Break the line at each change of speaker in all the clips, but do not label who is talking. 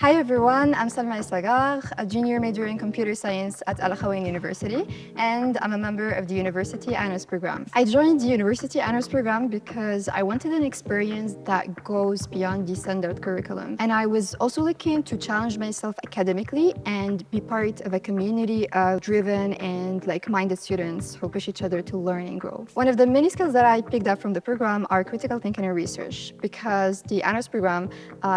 Hi everyone, I'm Salma Isagar, a junior major in computer science at Akhawayn University, and I'm a member of the University Honors Program. I joined the University Honors Program because I wanted an experience that goes beyond the standard curriculum. And I was also looking to challenge myself academically and be part of a community of driven and like-minded students who push each other to learn and grow. One of the many skills that I picked up from the program are critical thinking and research, because the Honors Program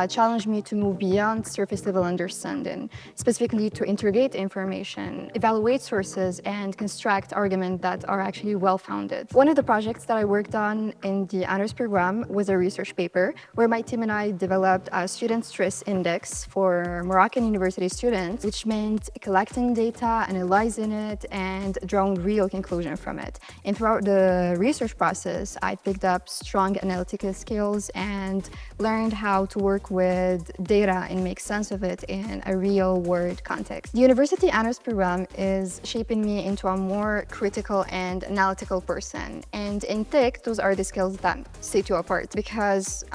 challenged me to move beyond surface level understanding, specifically to interrogate information, evaluate sources, and construct arguments that are actually well-founded. One of the projects that I worked on in the honors program was a research paper where my team and I developed a student stress index for Moroccan University students, which meant collecting data, analyzing it, and drawing real conclusions from it. And throughout the research process, I picked up strong analytical skills and learned how to work with data and make sense of it in a real-world context. The University Honors Program is shaping me into a more critical and analytical person. And in tech, those are the skills that set you apart, because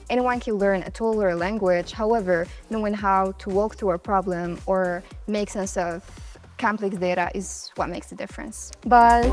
anyone can learn a tool or a language. However, knowing how to walk through a problem or make sense of complex data is what makes the difference. But